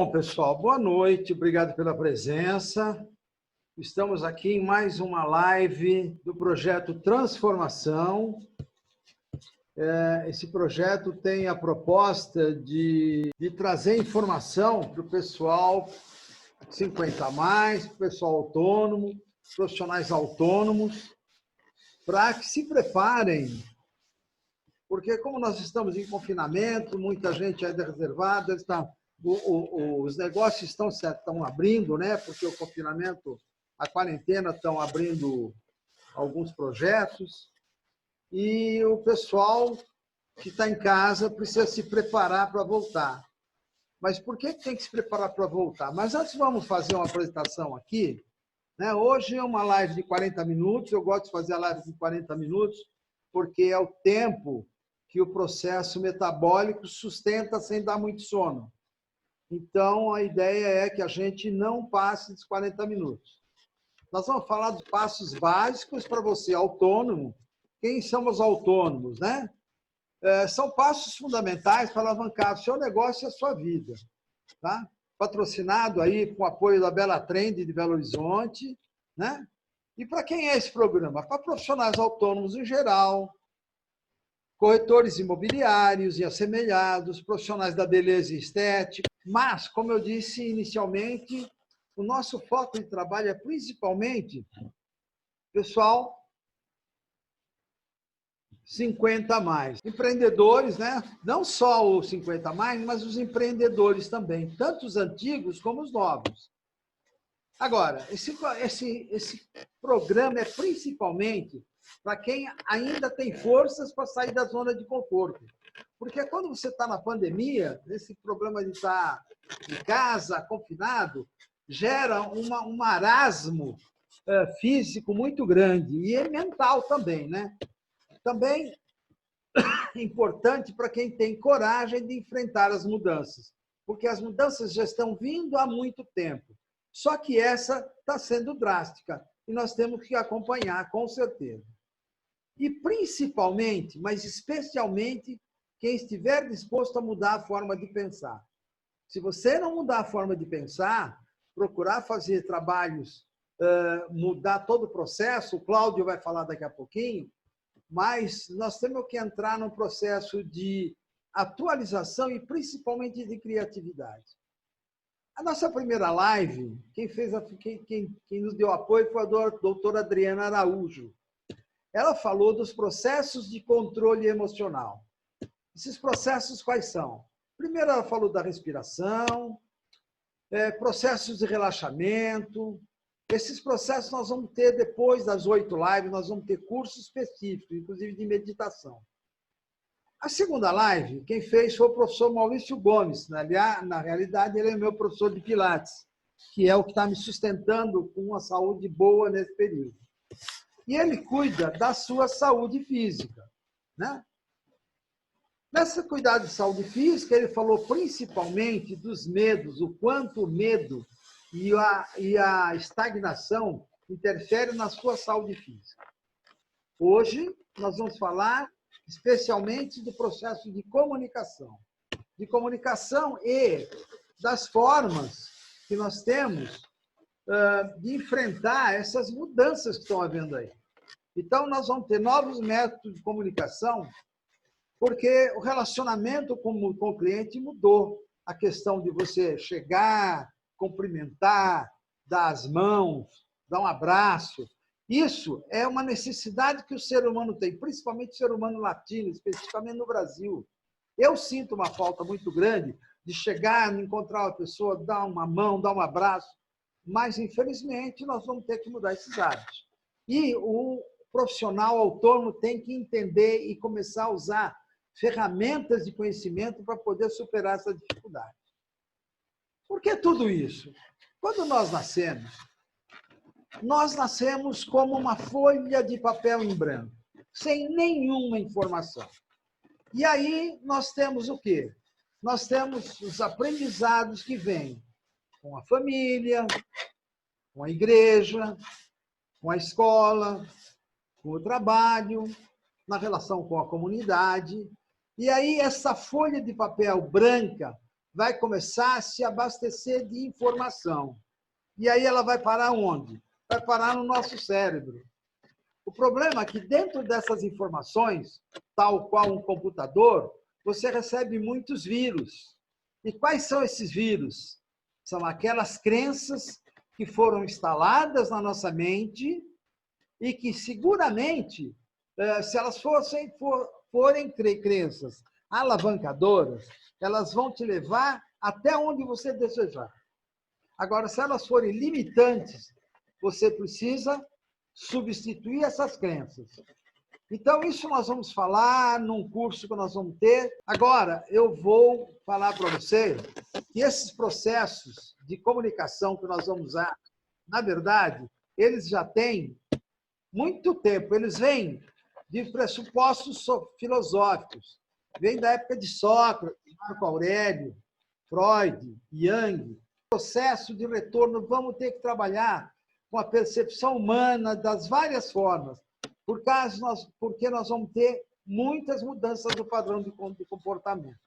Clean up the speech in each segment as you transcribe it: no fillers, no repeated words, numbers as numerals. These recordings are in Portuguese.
Bom, pessoal, boa noite, obrigado pela presença. Estamos aqui em mais uma live do projeto Transformação. Esse projeto tem a proposta de trazer informação para o pessoal 50 a mais, para o pessoal autônomo, profissionais autônomos, para que se preparem, porque como nós estamos em confinamento, muita gente ainda reservada, os negócios estão abrindo, né? Porque o confinamento, a quarentena estão abrindo alguns projetos e o pessoal que está em casa precisa se preparar para voltar. Mas por que tem que se preparar para voltar? Mas antes vamos fazer uma apresentação aqui, né? Hoje é uma live de 40 minutos, eu gosto de fazer a live de 40 minutos porque é o tempo que o processo metabólico sustenta sem dar muito sono. Então, a ideia é que a gente não passe dos 40 minutos. Nós vamos falar dos passos básicos para você, autônomo. Quem são os autônomos, né? São passos fundamentais para alavancar o seu negócio e a sua vida. Tá? Patrocinado aí com o apoio da Bela Trend de Belo Horizonte. Né? E para quem é esse programa? Para profissionais autônomos em geral, corretores imobiliários e assemelhados, profissionais da beleza e estética. Mas, como eu disse inicialmente, o nosso foco de trabalho é principalmente, pessoal, 50 a mais. Empreendedores, né? Não só os 50 a mais, mas os empreendedores também, tanto os antigos como os novos. Agora, esse programa é principalmente para quem ainda tem forças para sair da zona de conforto. Porque quando você está na pandemia, esse problema de estar em casa, confinado, gera um marasmo físico muito grande e mental também, né? Também é importante para quem tem coragem de enfrentar as mudanças, porque as mudanças já estão vindo há muito tempo. Só que essa está sendo drástica e nós temos que acompanhar, com certeza. E principalmente, mas especialmente, quem estiver disposto a mudar a forma de pensar. Se você não mudar a forma de pensar, procurar fazer trabalhos, mudar todo o processo, o Cláudio vai falar daqui a pouquinho, mas nós temos que entrar num processo de atualização e principalmente de criatividade. A nossa primeira live, quem nos deu apoio foi a doutora Adriana Araújo. Ela falou dos processos de controle emocional. Esses processos quais são? Primeiro, ela falou da respiração, processos de relaxamento. Esses processos nós vamos ter depois das 8 lives, nós vamos ter cursos específicos, inclusive de meditação. A segunda live, quem fez foi o professor Maurício Gomes. Na realidade, ele é meu professor de Pilates, que é o que está me sustentando com uma saúde boa nesse período. E ele cuida da sua saúde física. Né? Nessa cuidado de saúde física, ele falou principalmente dos medos, o quanto o medo e a estagnação interferem na sua saúde física. Hoje, nós vamos falar especialmente do processo de comunicação e das formas que nós temos de enfrentar essas mudanças que estão havendo aí. Então, nós vamos ter novos métodos de comunicação, porque o relacionamento com o cliente mudou. A questão de você chegar, cumprimentar, dar as mãos, dar um abraço. Isso é uma necessidade que o ser humano tem, principalmente o ser humano latino, especificamente no Brasil. Eu sinto uma falta muito grande de chegar, encontrar uma pessoa, dar uma mão, dar um abraço, mas, infelizmente, nós vamos ter que mudar esses hábitos. E o profissional autônomo tem que entender e começar a usar ferramentas de conhecimento para poder superar essa dificuldade. Por que tudo isso? Quando nós nascemos como uma folha de papel em branco, sem nenhuma informação. E aí nós temos o quê? Nós temos os aprendizados que vêm com a família, com a igreja, com a escola, com o trabalho, na relação com a comunidade. E aí essa folha de papel branca vai começar a se abastecer de informação. E aí ela vai parar onde? Vai parar no nosso cérebro. O problema é que dentro dessas informações, tal qual um computador, você recebe muitos vírus. E quais são esses vírus? São aquelas crenças que foram instaladas na nossa mente e que seguramente, se elas forem crenças alavancadoras, elas vão te levar até onde você desejar. Agora, se elas forem limitantes, você precisa substituir essas crenças. Então, isso nós vamos falar num curso que nós vamos ter. Agora, eu vou falar para você que esses processos de comunicação que nós vamos usar, na verdade, eles já têm muito tempo. Eles vêm de pressupostos filosóficos. Vêm da época de Sócrates, Marco Aurélio, Freud, Jung. Processo de retorno, vamos ter que trabalhar com a percepção humana das várias formas, porque nós vamos ter muitas mudanças no padrão de comportamento.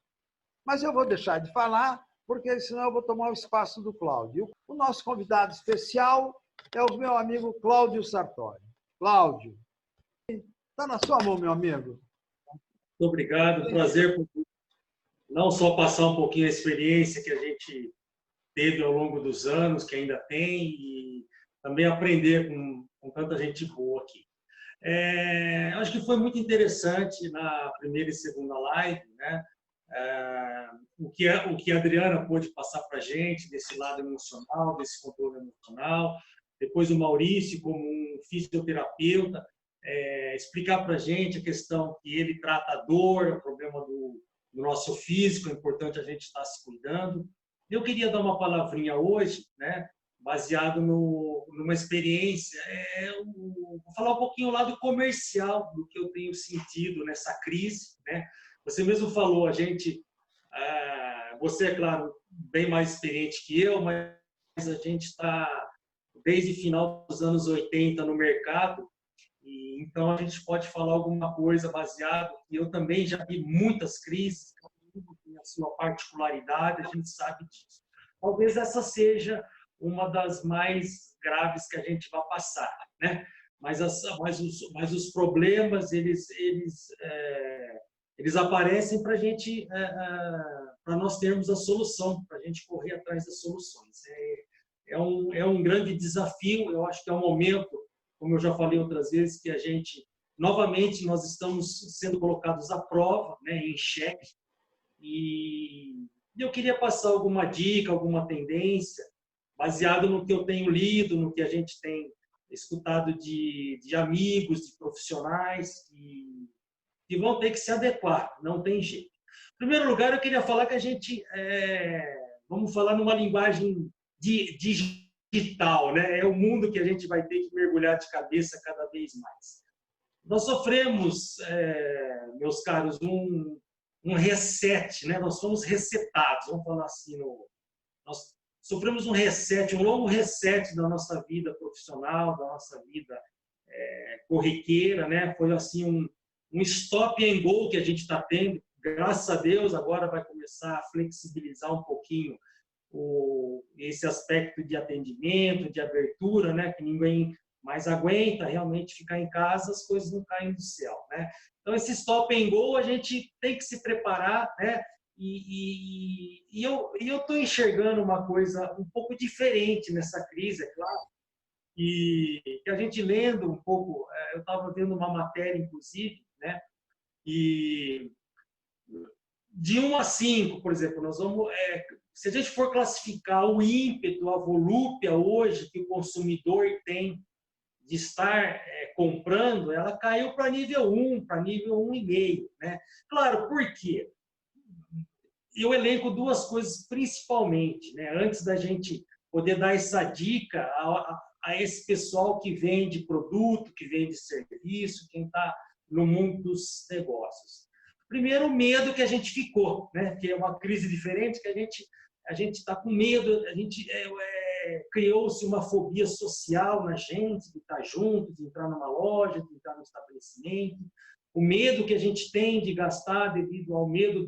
Mas eu vou deixar de falar, porque senão eu vou tomar o espaço do Cláudio. O nosso convidado especial é o meu amigo Cláudio Sartori. Cláudio, está na sua mão, meu amigo. Muito obrigado, prazer não só passar um pouquinho a experiência que a gente teve ao longo dos anos, que ainda tem, e também aprender com tanta gente boa aqui. Acho que foi muito interessante na primeira e segunda live, né? O que a Adriana pôde passar para a gente, desse lado emocional, desse controle emocional. Depois o Maurício, como um fisioterapeuta, explicar para a gente a questão que ele trata a dor, o problema do nosso físico, é importante a gente estar se cuidando. Eu queria dar uma palavrinha hoje, né, baseado numa experiência. Vou falar um pouquinho do lado comercial do que eu tenho sentido nessa crise, né? Você mesmo falou, você, é claro, bem mais experiente que eu, mas a gente está desde final dos anos 80 no mercado, e então a gente pode falar alguma coisa baseado, e eu também já vi muitas crises, cada um tem a sua particularidade, a gente sabe disso. Talvez essa seja uma das mais graves que a gente vai passar, né? Mas os problemas, eles aparecem para a gente, para nós termos a solução, para a gente correr atrás das soluções. É um grande desafio. Eu acho que é um momento, como eu já falei outras vezes, que a gente, novamente, nós estamos sendo colocados à prova, né, em xeque. E eu queria passar alguma dica, alguma tendência, baseado no que eu tenho lido, no que a gente tem escutado de amigos, de profissionais, que vão ter que se adequar, não tem jeito. Em primeiro lugar, eu queria falar que a gente, vamos falar numa linguagem digital, né? É o mundo que a gente vai ter que mergulhar de cabeça cada vez mais. Nós sofremos, meus caros, um reset, né? Nós fomos resetados, vamos falar assim, nós sofremos um reset, um longo reset da nossa vida profissional, da nossa vida corriqueira, né? Foi assim um stop and go que a gente está tendo. Graças a Deus, agora vai começar a flexibilizar um pouquinho esse aspecto de atendimento, de abertura, né? Que ninguém mais aguenta realmente ficar em casa, as coisas não caem do céu, né? Então, esse stop and go, a gente tem que se preparar, né? E eu estou enxergando uma coisa um pouco diferente nessa crise, é claro, e que a gente lendo um pouco, eu estava vendo uma matéria, inclusive, né? E de 1 a 5, por exemplo, nós vamos, se a gente for classificar o ímpeto, a volúpia hoje que o consumidor tem de estar comprando, ela caiu para nível 1, para nível 1,5, né? Claro, por quê? Eu elenco duas coisas principalmente, né? Antes da gente poder dar essa dica a esse pessoal que vende produto, que vende serviço, quem está no mundo dos negócios. Primeiro, o medo que a gente ficou, né? Que é uma crise diferente, que a gente está com medo, a gente criou-se uma fobia social na gente, de estar junto, de entrar numa loja, de entrar no estabelecimento. O medo que a gente tem de gastar devido ao medo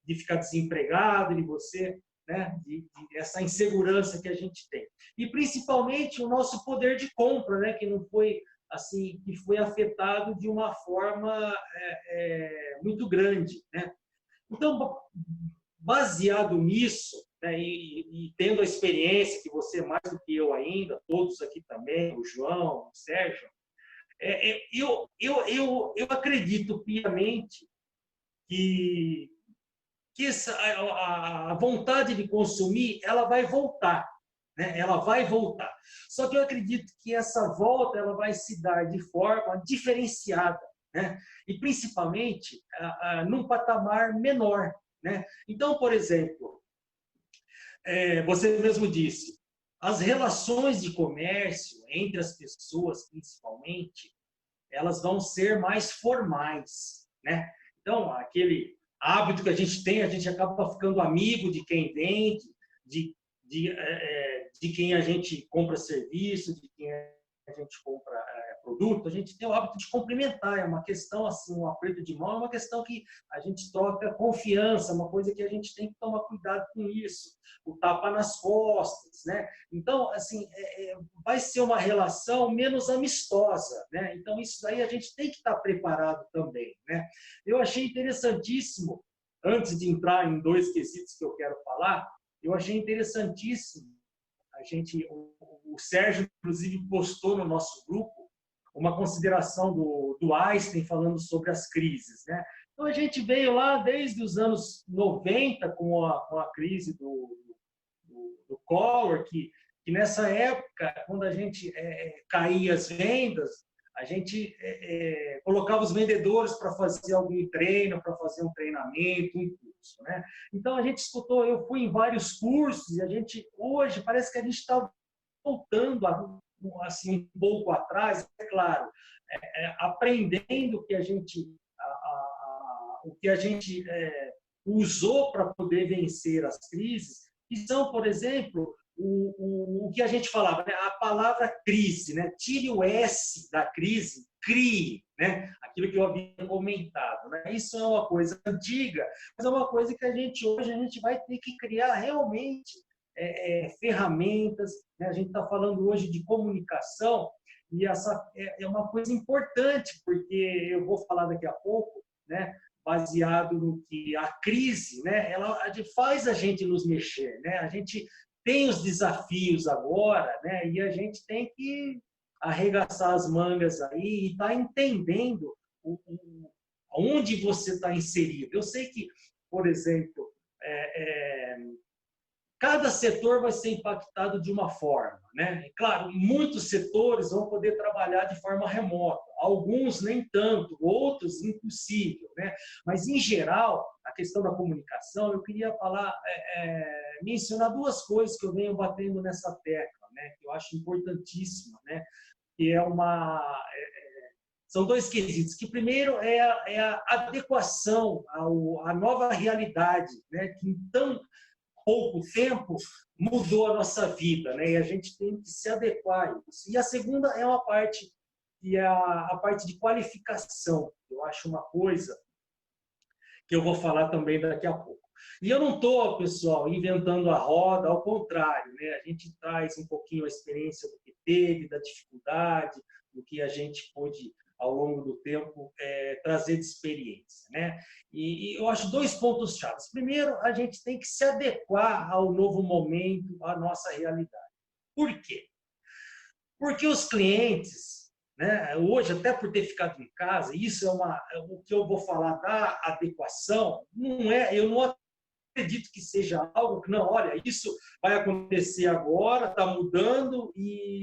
de ficar desempregado, de você, né, de essa insegurança que a gente tem. E principalmente o nosso poder de compra, né, que não foi assim, que foi afetado de uma forma muito grande, né? Então, baseado nisso, né, e tendo a experiência que você mais do que eu ainda, todos aqui também, o João, o Sérgio, eu acredito piamente que a vontade de consumir ela vai voltar, né? Ela vai voltar. Só que eu acredito que essa volta ela vai se dar de forma diferenciada, né? E principalmente num patamar menor, né? Então, por exemplo, você mesmo disse, as relações de comércio entre as pessoas, principalmente, elas vão ser mais formais, né? Então, aquele hábito que a gente acaba ficando amigo de quem vende, de, de quem a gente compra serviço, de quem a gente compra produto, a gente tem o hábito de cumprimentar, é uma questão assim, um aperto de mão, é uma questão que a gente troca confiança, uma coisa que a gente tem que tomar cuidado com isso, o tapa nas costas, né? Então, assim, vai ser uma relação menos amistosa, né? Então, isso aí a gente tem que estar preparado também, né? Eu achei interessantíssimo, antes de entrar em dois quesitos que eu quero falar, eu achei interessantíssimo, o Sérgio, inclusive, postou no nosso grupo uma consideração do Einstein falando sobre as crises, né? Então, a gente veio lá desde os anos 90 com a crise do Collor, que nessa época, quando a gente caía as vendas, a gente colocava os vendedores para fazer algum treino, para fazer um treinamento, um curso, né? Então, a gente escutou, eu fui em vários cursos, e a gente, hoje, parece que a gente está voltando assim, um pouco atrás, é claro, aprendendo o que a gente, usou para poder vencer as crises, que são, por exemplo, o que a gente falava, né? A palavra crise, né? Tire o S da crise, crie, né? Aquilo que eu havia comentado, né? Isso é uma coisa antiga, mas é uma coisa que hoje a gente vai ter que criar realmente ferramentas, né? A gente está falando hoje de comunicação, e essa é uma coisa importante, porque eu vou falar daqui a pouco, né? Baseado no que a crise, né? Ela faz a gente nos mexer, né? A gente tem os desafios agora, né? E a gente tem que arregaçar as mangas aí e estar entendendo onde você está inserido. Eu sei que, por exemplo, cada setor vai ser impactado de uma forma, né? E, claro, muitos setores vão poder trabalhar de forma remota, alguns nem tanto, outros impossível, né? Mas, em geral, a questão da comunicação, eu queria falar, mencionar duas coisas que eu venho batendo nessa tecla, né? Que eu acho importantíssima, né? Que são dois quesitos. Que primeiro é a adequação à nova realidade, né? Que então pouco tempo mudou a nossa vida, né? E a gente tem que se adequar a isso. E a segunda é uma parte que é a parte de qualificação. Eu acho uma coisa que eu vou falar também daqui a pouco. E eu não estou, pessoal, inventando a roda, ao contrário, né? A gente traz um pouquinho a experiência do que teve, da dificuldade, do que a gente pôde, ao longo do tempo, trazer de experiência, né? E eu acho dois pontos chaves. Primeiro, a gente tem que se adequar ao novo momento, à nossa realidade. Por quê? Porque os clientes, né, hoje, até por ter ficado em casa, isso o que eu vou falar da adequação, eu não acredito que seja algo que, não, olha, isso vai acontecer agora, está mudando,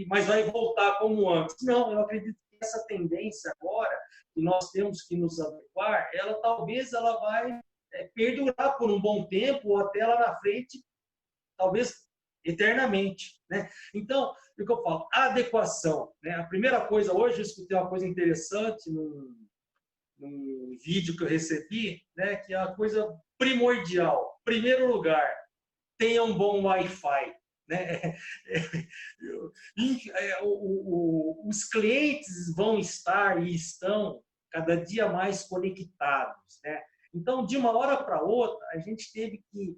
mas vai voltar como antes. Não, eu acredito que essa tendência agora, que nós temos que nos adequar, talvez ela vai perdurar por um bom tempo, ou até lá na frente, talvez eternamente, né? Então, o que eu falo? A adequação, né? A primeira coisa, hoje eu escutei uma coisa interessante num vídeo que eu recebi, né? Que é a coisa primordial. Primeiro lugar, tenha um bom Wi-Fi, né? Os clientes vão estar e estão cada dia mais conectados, né? Então, de uma hora para outra, a gente teve que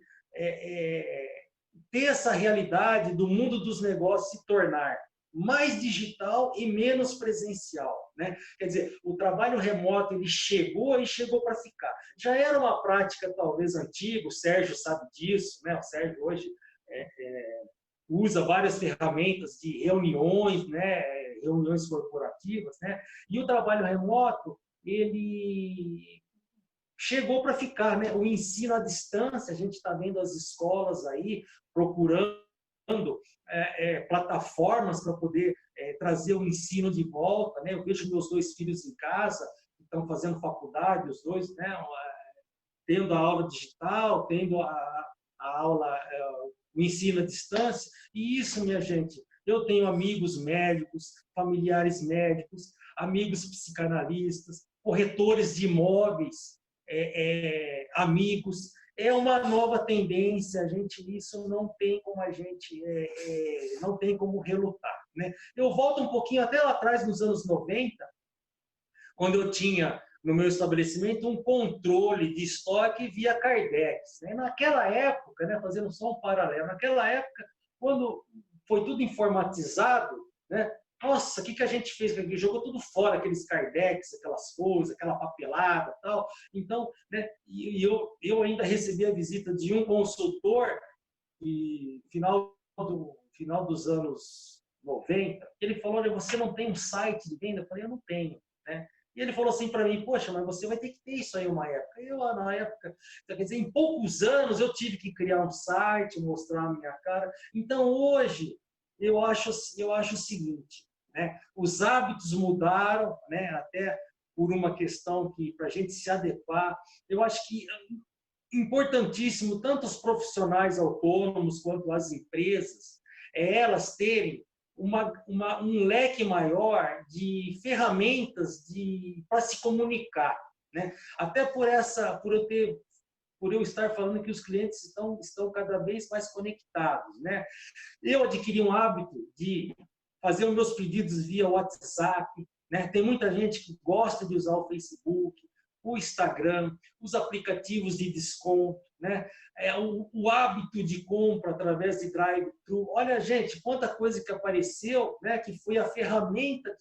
ter essa realidade do mundo dos negócios se tornar mais digital e menos presencial, né? Quer dizer, o trabalho remoto ele chegou e chegou para ficar. Já era uma prática talvez antiga, o Sérgio sabe disso, né? O Sérgio hoje usa várias ferramentas de reuniões, né? Reuniões corporativas, né? E o trabalho remoto ele chegou para ficar, né? O ensino à distância, a gente está vendo as escolas aí procurando plataformas para poder trazer o ensino de volta, né? Eu vejo meus 2 filhos em casa, que estão fazendo faculdade, os dois, né? Tendo a aula digital, tendo a aula, o ensino à distância. E isso, minha gente, eu tenho amigos médicos, familiares médicos, amigos psicanalistas, corretores de imóveis, amigos. É uma nova tendência, isso não tem como a gente, não tem como relutar, né? Eu volto um pouquinho até lá atrás, nos anos 90, quando eu tinha no meu estabelecimento um controle de estoque via Cardex, né? Naquela época, né, fazendo só um paralelo, naquela época, quando foi tudo informatizado, né? Nossa, o que a gente fez? Jogou tudo fora, aqueles Cardex, aquelas coisas, aquela papelada e tal. Então, né, eu ainda recebi a visita de um consultor e final dos anos 90, ele falou, olha, você não tem um site de venda? Eu falei, eu não tenho, né? E ele falou assim para mim, poxa, mas você vai ter que ter isso aí uma época. Na época, quer dizer, em poucos anos eu tive que criar um site, mostrar a minha cara. Então, hoje, eu acho o seguinte, né? Os hábitos mudaram, né? Até por uma questão que, para a gente se adequar, eu acho que importantíssimo, tanto os profissionais autônomos quanto as empresas, elas terem um leque maior de ferramentas para se comunicar, né? Até por eu estar falando que os clientes estão cada vez mais conectados, né? Eu adquiri um hábito de fazer os meus pedidos via WhatsApp, né? Tem muita gente que gosta de usar o Facebook, o Instagram, os aplicativos de desconto, né? O hábito de compra através de drive-thru. Olha, gente, quanta coisa que apareceu, né? Que foi a ferramenta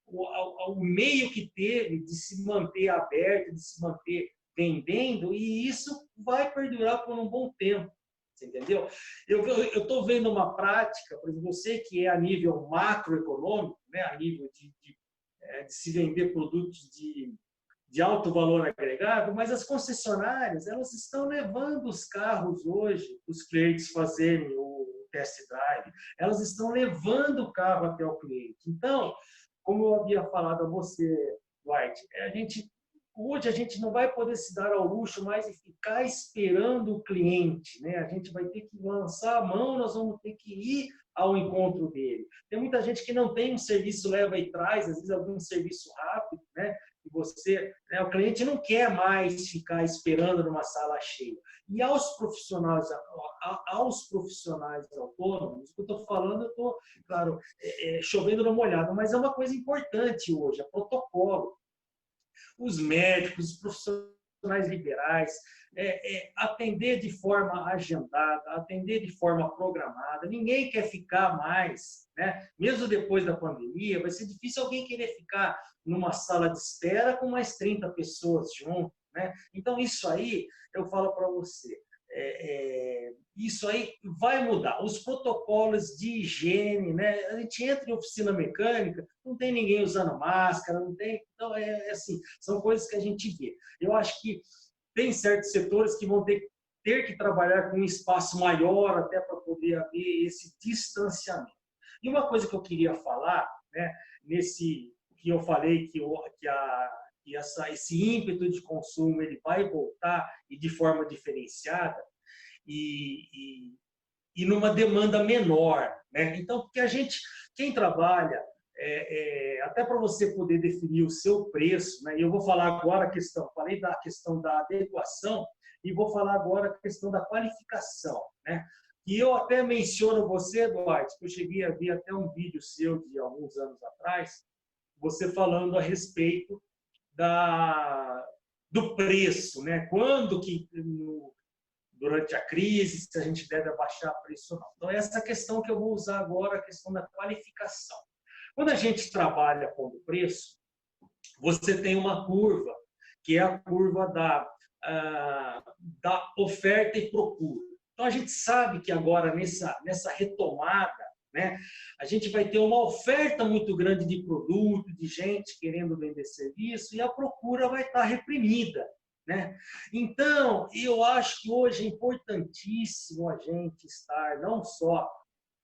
o meio que teve de se manter aberto, de se manter vendendo, e isso vai perdurar por um bom tempo. Você entendeu? Eu estou vendo uma prática, por exemplo, você que é a nível macroeconômico, né? A nível de se vender produtos de alto valor agregado, mas as concessionárias, elas estão levando os carros hoje, os clientes fazerem o test drive, elas estão levando o carro até o cliente. Então, como eu havia falado a você, White, hoje a gente não vai poder se dar ao luxo mais de ficar esperando o cliente, né? A gente vai ter que lançar a mão, nós vamos ter que ir ao encontro dele. Tem muita gente que não tem um serviço leva e traz, às vezes algum serviço rápido, né? Né, o cliente não quer mais ficar esperando numa sala cheia. E aos profissionais autônomos, o que eu estou falando, eu estou, claro, chovendo no molhado, mas é uma coisa importante hoje, é protocolo. Os médicos, os profissionais liberais, atender de forma agendada, atender de forma programada. Ninguém quer ficar mais, né? Mesmo depois da pandemia, vai ser difícil alguém querer ficar numa sala de espera com mais 30 pessoas junto, né? Então, isso aí, eu falo para você, isso aí vai mudar. Os protocolos de higiene, né? A gente entra em oficina mecânica, não tem ninguém usando máscara, não tem. Então, assim, são coisas que a gente vê. Eu acho que tem certos setores que vão ter que trabalhar com um espaço maior até para poder haver esse distanciamento. E uma coisa que eu queria falar, né, nesse que eu falei esse ímpeto de consumo ele vai voltar e de forma diferenciada e numa demanda menor, né? Então, porque quem trabalha, até para você poder definir o seu preço, né? E eu vou falar agora falei da questão da adequação e vou falar agora a questão da qualificação, né? E eu até menciono você, Eduardo, que eu cheguei a ver até um vídeo seu de alguns anos atrás, você falando a respeito do preço, né? Quando que, durante a crise, se a gente deve abaixar preço ou não. Então, essa questão que eu vou usar agora, a questão da qualificação. Quando a gente trabalha com o preço, você tem uma curva, que é a curva da oferta e procura. Então, a gente sabe que agora, nessa retomada, né, a gente vai ter uma oferta muito grande de produto, de gente querendo vender serviço, e a procura vai estar reprimida, né? Então, eu acho que hoje é importantíssimo a gente estar não só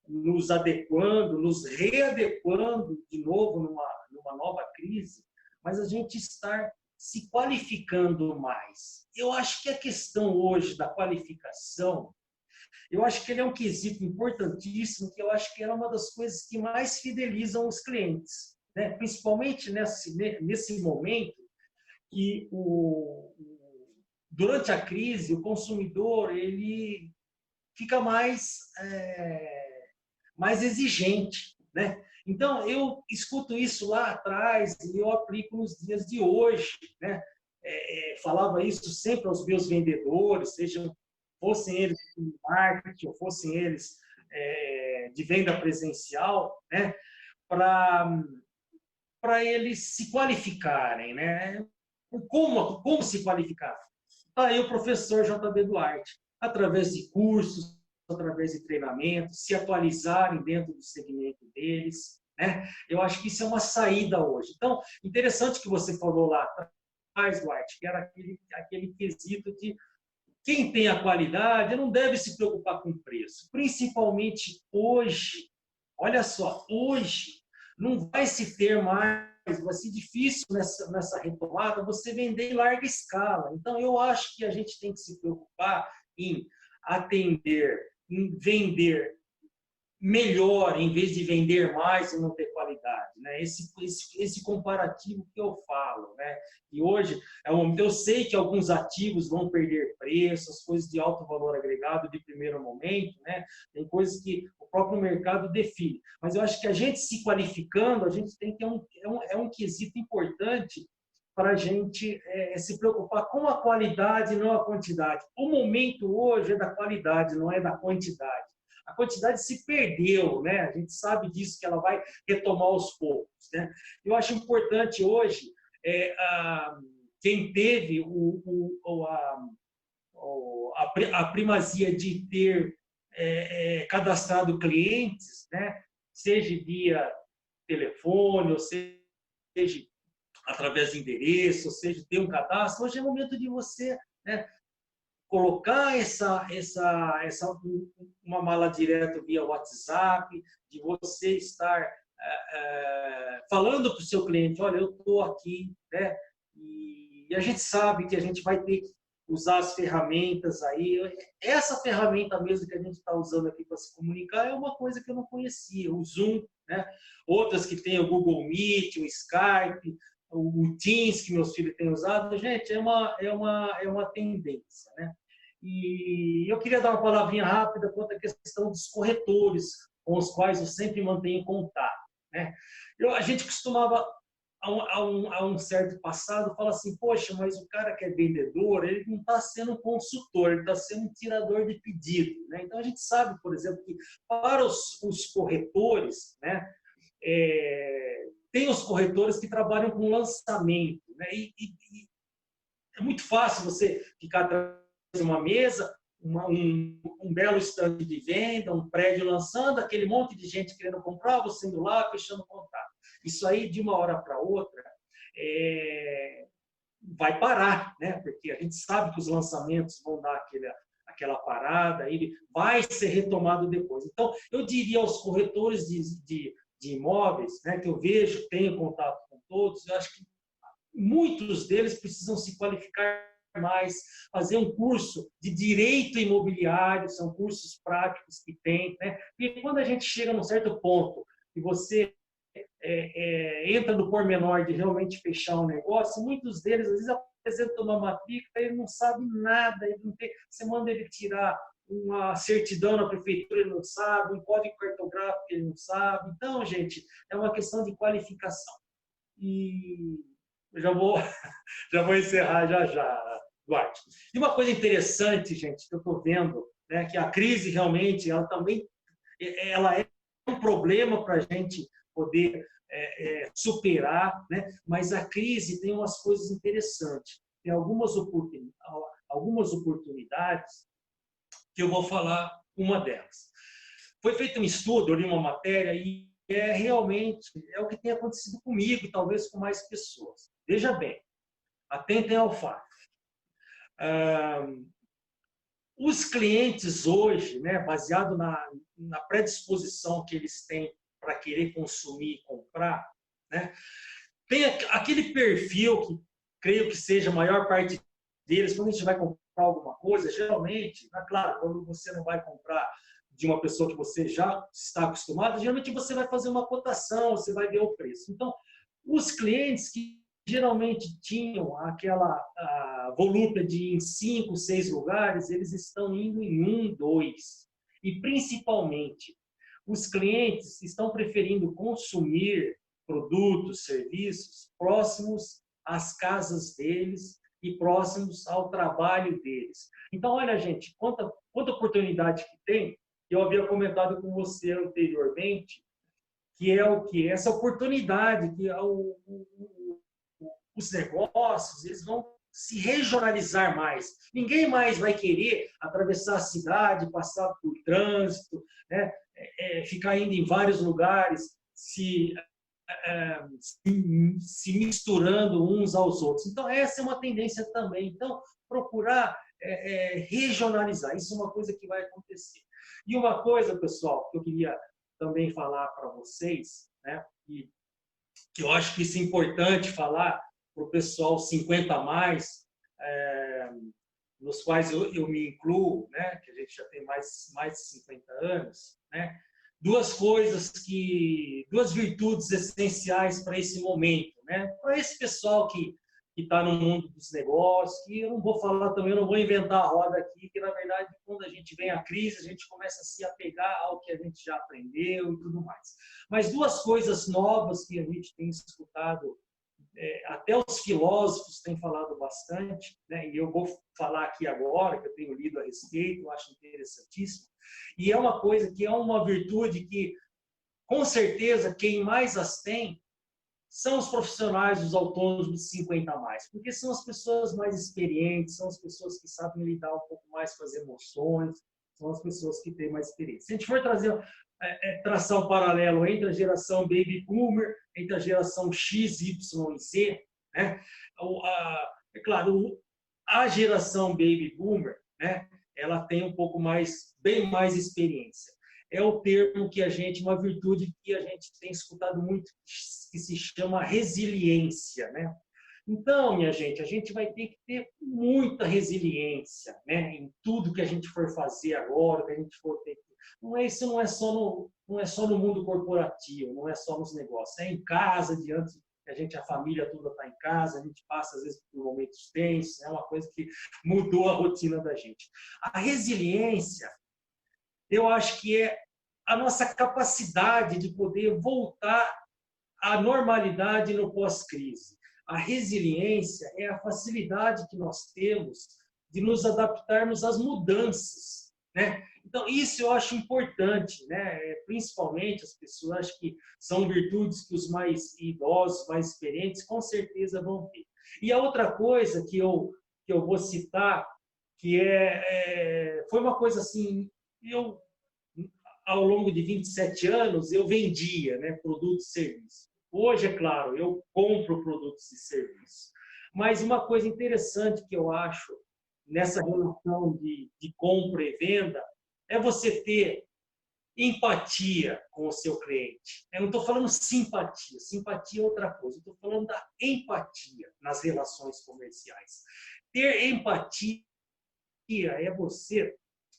nos adequando, nos readequando de novo numa nova crise, mas a gente estar se qualificando mais. Eu acho que a questão hoje da qualificação, eu acho que ele é um quesito importantíssimo, que eu acho que é uma das coisas que mais fidelizam os clientes, né? Principalmente nesse momento que durante a crise o consumidor ele fica mais exigente, né? Então, eu escuto isso lá atrás e eu aplico nos dias de hoje, né? Falava isso sempre aos meus vendedores, fossem eles de marketing ou fossem eles de venda presencial, né? Para eles se qualificarem, né? Como se qualificar? Tá aí o professor JB Duarte, através de cursos, através de treinamentos, se atualizarem dentro do segmento deles, né? Eu acho que isso é uma saída hoje. Então, interessante que você falou lá atrás, Duarte, que era aquele quesito de quem tem a qualidade não deve se preocupar com o preço, principalmente hoje. Olha só, hoje não vai se ter mais, vai ser difícil nessa retomada você vender em larga escala. Então, eu acho que a gente tem que se preocupar em atender, em vender melhor, em vez de vender mais e não ter qualidade, né? Esse comparativo que eu falo, né? E hoje, eu sei que alguns ativos vão perder preço, as coisas de alto valor agregado de primeiro momento, né? Tem coisas que o próprio mercado define. Mas eu acho que a gente se qualificando, a gente tem que é um quesito importante para a gente se preocupar com a qualidade, não a quantidade. O momento hoje é da qualidade, não é da quantidade. A quantidade se perdeu, né? A gente sabe disso, que ela vai retomar aos poucos, né? Eu acho importante hoje, quem teve a primazia de ter cadastrado clientes, né? Seja via telefone, ou seja através de endereço, ou seja, ter um cadastro, hoje é o momento de você, né, colocar uma mala direto via WhatsApp, de você estar falando para o seu cliente, olha, eu estou aqui, né? E a gente sabe que a gente vai ter que usar as ferramentas aí. Essa ferramenta mesmo que a gente está usando aqui para se comunicar é uma coisa que eu não conhecia, o Zoom, né? Outras que tem o Google Meet, o Skype, o Teams que meus filhos têm usado, gente, é uma tendência, né? E eu queria dar uma palavrinha rápida quanto à questão dos corretores, com os quais eu sempre mantenho contato, né? A gente costumava, a um certo passado, falar assim, poxa, mas o cara que é vendedor, ele não está sendo um consultor, ele está sendo um tirador de pedido, né? Então, a gente sabe, por exemplo, que para os corretores, né, tem os corretores que trabalham com lançamento, né? E é muito fácil você ficar atrás de uma mesa, um belo estande de venda, um prédio lançando, aquele monte de gente querendo comprar, você indo lá, fechando contato. Isso aí, de uma hora para outra, vai parar, né? Porque a gente sabe que os lançamentos vão dar aquela parada, ele vai ser retomado depois. Então, eu diria aos corretores de imóveis, né, que eu vejo, tenho contato com todos, eu acho que muitos deles precisam se qualificar mais, fazer um curso de direito imobiliário, são cursos práticos que tem, né? E quando a gente chega num certo ponto e você entra no pormenor de realmente fechar um negócio, muitos deles, às vezes, apresentam uma matrícula, ele não sabe nada, ele não tem, você manda ele tirar uma certidão na prefeitura, ele não sabe, um código cartográfico, ele não sabe. Então, gente, é uma questão de qualificação. E eu já vou Já vou encerrar já, Duarte. E uma coisa interessante, gente, que eu estou vendo, né, que a crise realmente, ela também ela é um problema para a gente poder superar, né? Mas a crise tem umas coisas interessantes. Tem algumas oportunidades que eu vou falar uma delas. Foi feito um estudo, eu li uma matéria e realmente o que tem acontecido comigo e talvez com mais pessoas. Veja bem, atentem ao fato. Os clientes hoje, né, baseado na predisposição que eles têm para querer consumir e comprar, né, tem aquele perfil que creio que seja a maior parte deles, quando a gente vai comprar alguma coisa, geralmente, claro, quando você não vai comprar de uma pessoa que você já está acostumado, geralmente você vai fazer uma cotação, você vai ver o preço. Então, os clientes que geralmente tinham aquela volúpia de em 5, 6 lugares, eles estão indo em 1, 2. E, principalmente, os clientes estão preferindo consumir produtos, serviços próximos às casas deles e próximos ao trabalho deles. Então, olha, gente, quanta oportunidade que tem. Eu havia comentado com você anteriormente, que é o que? Essa oportunidade que os negócios eles vão se regionalizar mais. Ninguém mais vai querer atravessar a cidade, passar por trânsito, né? Ficar indo em vários lugares, se misturando uns aos outros. Então, essa é uma tendência também. Então, procurar regionalizar. Isso é uma coisa que vai acontecer. E uma coisa, pessoal, que eu queria também falar para vocês, né? E que eu acho que isso é importante falar para o pessoal 50 a mais, nos quais eu me incluo, né? Que a gente já tem mais de 50 anos, né? Duas virtudes essenciais para esse momento, né? Para esse pessoal que está no mundo dos negócios, que eu não vou falar também, eu não vou inventar a roda aqui, que na verdade, quando a gente vem à crise, a gente começa a se apegar ao que a gente já aprendeu e tudo mais. Mas duas coisas novas que a gente tem escutado, até os filósofos têm falado bastante, né? E eu vou falar aqui agora, que eu tenho lido a respeito, eu acho interessantíssimo, e é uma coisa que é uma virtude que, com certeza, quem mais as tem são os profissionais, os autônomos de 50 a mais, porque são as pessoas mais experientes, são as pessoas que sabem lidar um pouco mais com as emoções, são as pessoas que têm mais experiência. Se a gente for traçar um paralelo entre a geração Baby Boomer, entre a geração X, Y e Z, né? É claro, a geração Baby Boomer, né? Ela tem um pouco bem mais experiência. É o termo que uma virtude que a gente tem escutado muito, que se chama resiliência, né? Então, minha gente, a gente vai ter que ter muita resiliência, né? Em tudo que a gente for fazer agora, que a gente for ter. Isso não é só no mundo corporativo, não é só nos negócios, é em casa, diante a família toda está em casa, a gente passa às vezes por momentos tensos, é uma coisa que mudou a rotina da gente. A resiliência, eu acho que é a nossa capacidade de poder voltar à normalidade no pós-crise. A resiliência é a facilidade que nós temos de nos adaptarmos às mudanças, né? Então, isso eu acho importante, né? Principalmente as pessoas, acho que são virtudes que os mais idosos, mais experientes, com certeza vão ter. E a outra coisa que eu vou citar, que foi uma coisa assim, ao longo de 27 anos, eu vendia, né, produtos e serviços. Hoje, é claro, eu compro produtos e serviços. Mas uma coisa interessante que eu acho nessa relação de compra e venda é você ter empatia com o seu cliente. Eu não estou falando simpatia. Simpatia é outra coisa. Eu estou falando da empatia nas relações comerciais. Ter empatia é você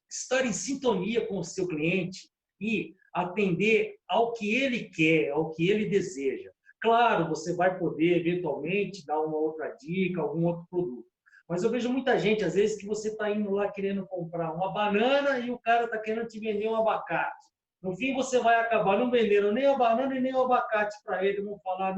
estar em sintonia com o seu cliente e atender ao que ele quer, ao que ele deseja. Claro, você vai poder, eventualmente, dar uma outra dica, algum outro produto. Mas eu vejo muita gente, às vezes, que você está indo lá querendo comprar uma banana e o cara está querendo te vender um abacate. No fim, você vai acabar não vendendo nem a banana e nem o abacate para ele, vamos falar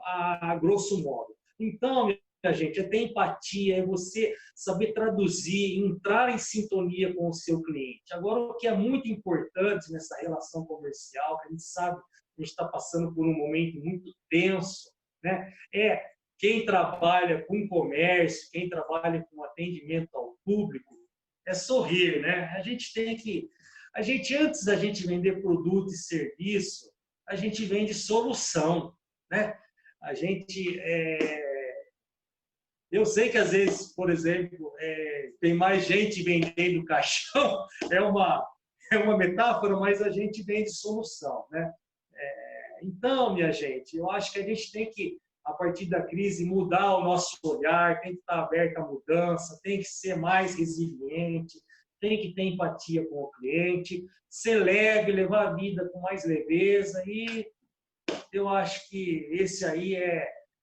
a grosso modo. Então, gente, é ter empatia, é você saber traduzir, entrar em sintonia com o seu cliente. Agora, o que é muito importante nessa relação comercial, que a gente sabe que a gente está passando por um momento muito tenso, né? É quem trabalha com comércio, quem trabalha com atendimento ao público, é sorrir, né? Antes da gente vender produto e serviço, a gente vende solução, né? Eu sei que às vezes, por exemplo, tem mais gente vendendo caixão, é uma metáfora, mas a gente vende solução, né? Então, minha gente, eu acho que a gente tem que, a partir da crise, mudar o nosso olhar, tem que estar aberto à mudança, tem que ser mais resiliente, tem que ter empatia com o cliente, ser leve, levar a vida com mais leveza, e eu acho que esse aí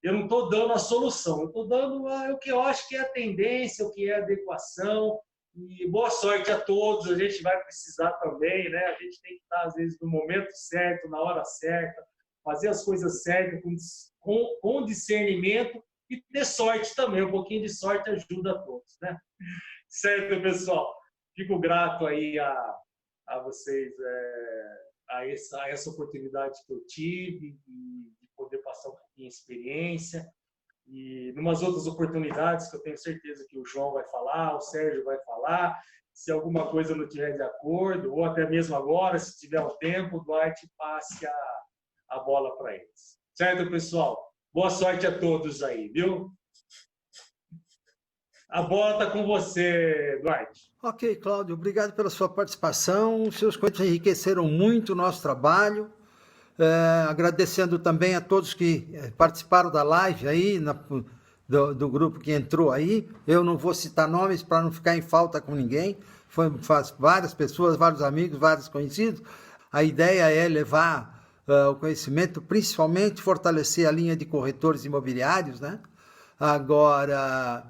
eu não estou dando a solução, eu estou dando o que eu acho que é a tendência, o que é a adequação. E boa sorte a todos, a gente vai precisar também, né? A gente tem que estar, às vezes, no momento certo, na hora certa, fazer as coisas certas, com discernimento e ter sorte também. Um pouquinho de sorte ajuda a todos, né? Certo, pessoal? Fico grato aí a vocês, a essa oportunidade que eu tive de poder passar um pouquinho de experiência. E numas outras oportunidades que eu tenho certeza que o João vai falar, o Sérgio vai falar, se alguma coisa não estiver de acordo, ou até mesmo agora, se tiver um tempo, o Duarte passe a bola para eles. Certo, pessoal? Boa sorte a todos aí, viu? A bola está com você, Duarte. Ok, Cláudio, obrigado pela sua participação. Os seus comentários enriqueceram muito o nosso trabalho. Agradecendo também a todos que participaram da live aí, do grupo que entrou aí. Eu não vou citar nomes para não ficar em falta com ninguém. Faz várias pessoas, vários amigos, vários conhecidos. A ideia é levar o conhecimento, principalmente fortalecer a linha de corretores imobiliários, né? Agora,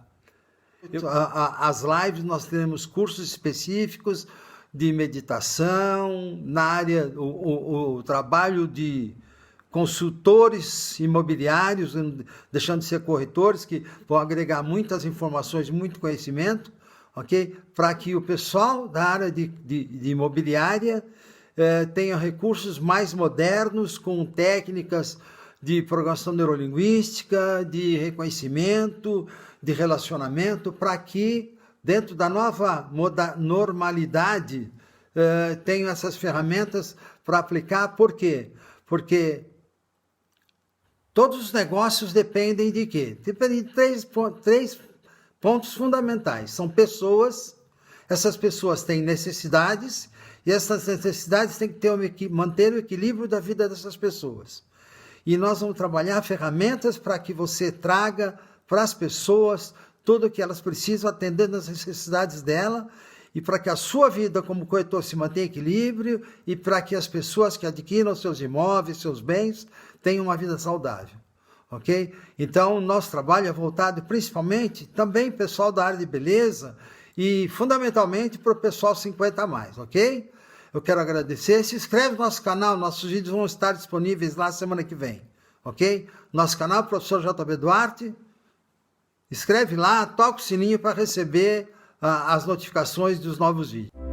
as lives nós teremos cursos específicos de meditação, na área, o trabalho de consultores imobiliários, deixando de ser corretores, que vão agregar muitas informações, muito conhecimento, ok? Para que o pessoal da área de imobiliária tenha recursos mais modernos, com técnicas de programação neurolinguística, de reconhecimento, de relacionamento, para que dentro da nova normalidade, tenho essas ferramentas para aplicar. Por quê? Porque todos os negócios dependem de quê? Dependem de três pontos fundamentais. São pessoas, essas pessoas têm necessidades, e essas necessidades têm que manter o equilíbrio da vida dessas pessoas. E nós vamos trabalhar ferramentas para que você traga para as pessoas tudo o que elas precisam, atendendo às necessidades dela, e para que a sua vida como corretor se mantenha em equilíbrio, e para que as pessoas que adquiram seus imóveis, seus bens, tenham uma vida saudável, ok? Então, o nosso trabalho é voltado principalmente também pessoal da área de beleza e fundamentalmente para o pessoal 50 a mais, ok? Eu quero agradecer. Se inscreve no nosso canal, nossos vídeos vão estar disponíveis lá semana que vem, ok? Nosso canal, Professor JB Duarte. Escreve lá, toca o sininho para receber as notificações dos novos vídeos.